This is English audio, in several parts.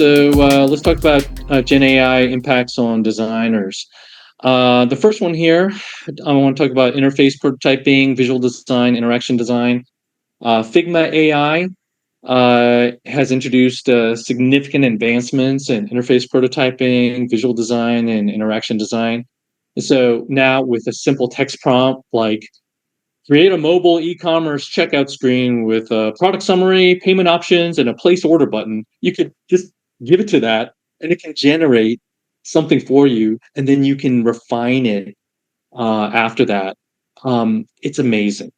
Let's talk about Gen AI impacts on designers. The first one here, I want to talk about interface prototyping, visual design, interaction design. Figma AI has introduced significant advancements in interface prototyping, visual design, and interaction design. So now with a simple text prompt like create a mobile e-commerce checkout screen with a product summary, payment options, and a place order button, you could just give it to that and it can generate something for you, and then you can refine it after that. It's amazing.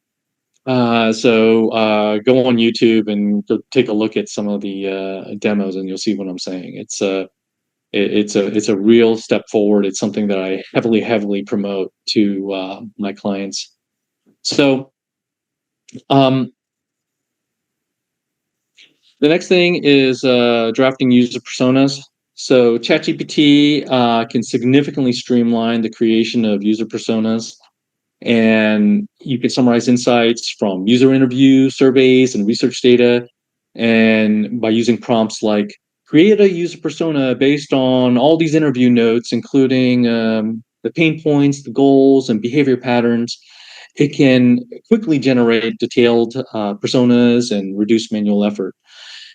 Go on YouTube and go take a look at some of the demos, and you'll see what I'm saying. It's a real step forward. It's something that I heavily promote to my clients. So um, the next thing is drafting user personas. So ChatGPT can significantly streamline the creation of user personas, and you can summarize insights from user interviews, surveys, and research data. And by using prompts like create a user persona based on all these interview notes, including the pain points, the goals, and behavior patterns, it can quickly generate detailed personas and reduce manual effort.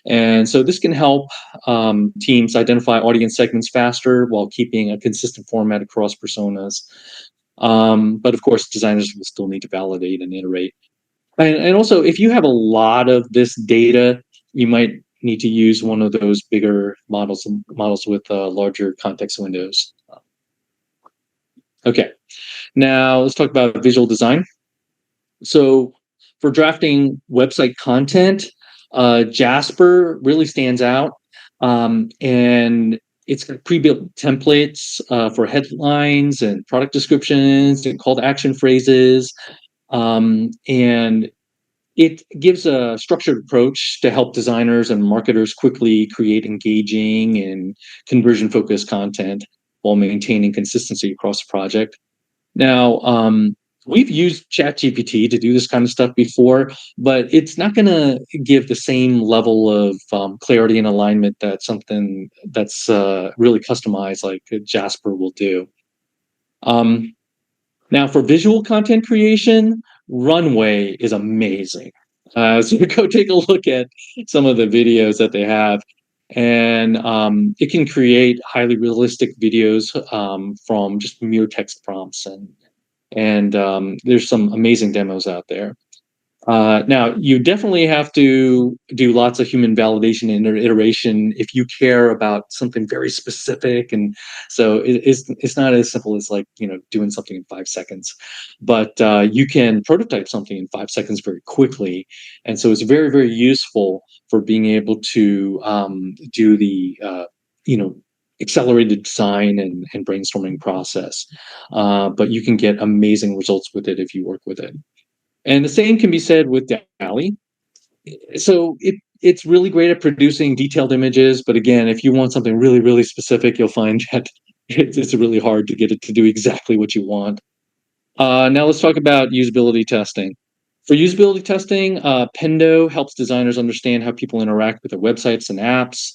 And so this can help teams identify audience segments faster while keeping a consistent format across personas. But of course, designers will still need to validate and iterate. And also, if you have a lot of this data, you might need to use one of those bigger models with larger context windows. Okay, now let's talk about visual design. So for drafting website content, Jasper really stands out. And it's got pre-built templates for headlines and product descriptions and call to action phrases. And it gives a structured approach to help designers and marketers quickly create engaging and conversion focused content while maintaining consistency across the project. Now, we've used ChatGPT to do this kind of stuff before, but it's not going to give the same level of clarity and alignment that something that's really customized like Jasper will do. Um, Now, for visual content creation, Runway is amazing. So go take a look at some of the videos that they have, and it can create highly realistic videos from just mere text prompts, and there's some amazing demos out there. Now, you definitely have to do lots of human validation and iteration if you care about something very specific. And so it's not as simple as like, doing something in 5 seconds, but you can prototype something in 5 seconds very quickly. And so it's very useful for being able to do the, accelerated design and brainstorming process. But you can get amazing results with it if you work with it. And the same can be said with DALL-E. So it's really great at producing detailed images, but again, if you want something really specific, you'll find that it's really hard to get it to do exactly what you want. Now let's talk about usability testing. For usability testing, Pendo helps designers understand how people interact with their websites and apps.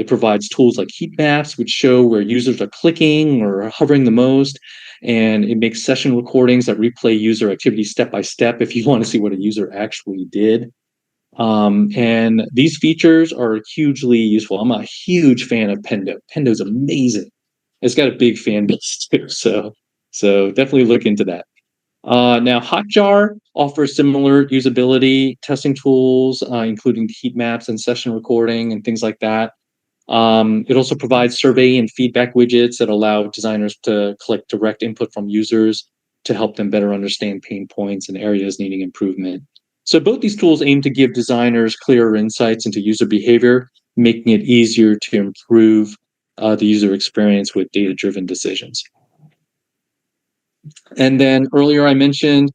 It provides tools like heat maps, which show where users are clicking or hovering the most. And it makes session recordings that replay user activity step by step if you want to see what a user actually did. And these features are hugely useful. I'm a huge fan of Pendo. Pendo's amazing. It's got a big fan base too, so definitely look into that. Now, Hotjar offers similar usability testing tools, including heat maps and session recording and things like that. It also provides survey and feedback widgets that allow designers to collect direct input from users to help them better understand pain points and areas needing improvement. So both these tools aim to give designers clearer insights into user behavior, making it easier to improve the user experience with data-driven decisions. And then earlier I mentioned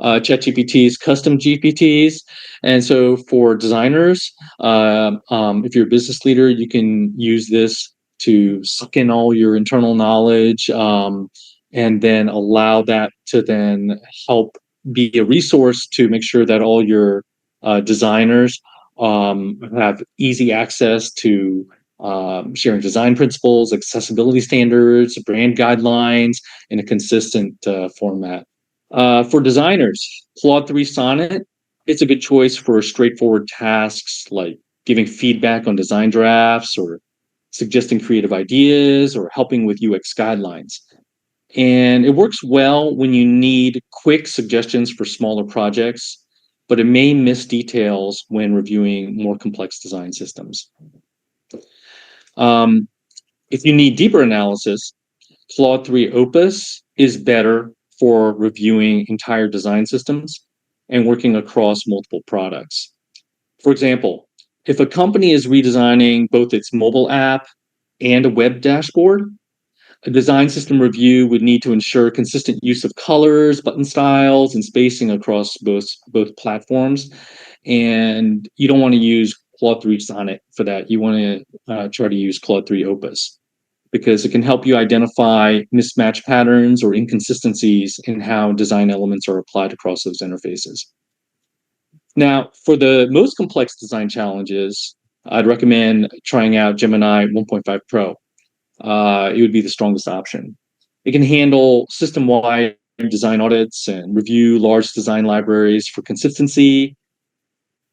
ChatGPT's custom GPTs. And so for designers, if you're a business leader, you can use this to suck in all your internal knowledge, and then allow that to then help be a resource to make sure that all your designers have easy access to sharing design principles, accessibility standards, brand guidelines in a consistent format. For designers, Claude 3 Sonnet, it's a good choice for straightforward tasks like giving feedback on design drafts or suggesting creative ideas or helping with UX guidelines. And it works well when you need quick suggestions for smaller projects, but it may miss details when reviewing more complex design systems. Um, if you need deeper analysis, Claude 3 Opus is better for reviewing entire design systems and working across multiple products. For example, if a company is redesigning both its mobile app and a web dashboard, a design system review would need to ensure consistent use of colors, button styles, and spacing across both platforms. And you don't want to use Claude 3 Sonnet for that. You want to try to use Claude 3 Opus because it can help you identify mismatch patterns or inconsistencies in how design elements are applied across those interfaces. Now, for the most complex design challenges, I'd recommend trying out Gemini 1.5 Pro. It would be the strongest option. It can handle system-wide design audits and review large design libraries for consistency.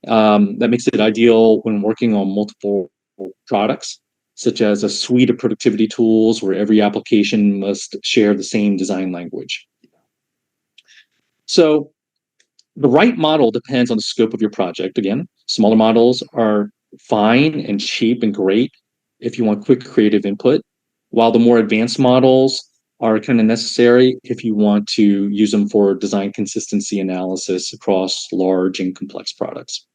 That makes it ideal when working on multiple products, such as a suite of productivity tools where every application must share the same design language. So the right model depends on the scope of your project. Again, smaller models are fine and cheap and great if you want quick creative input, while the more advanced models are kind of necessary if you want to use them for design consistency analysis across large and complex products.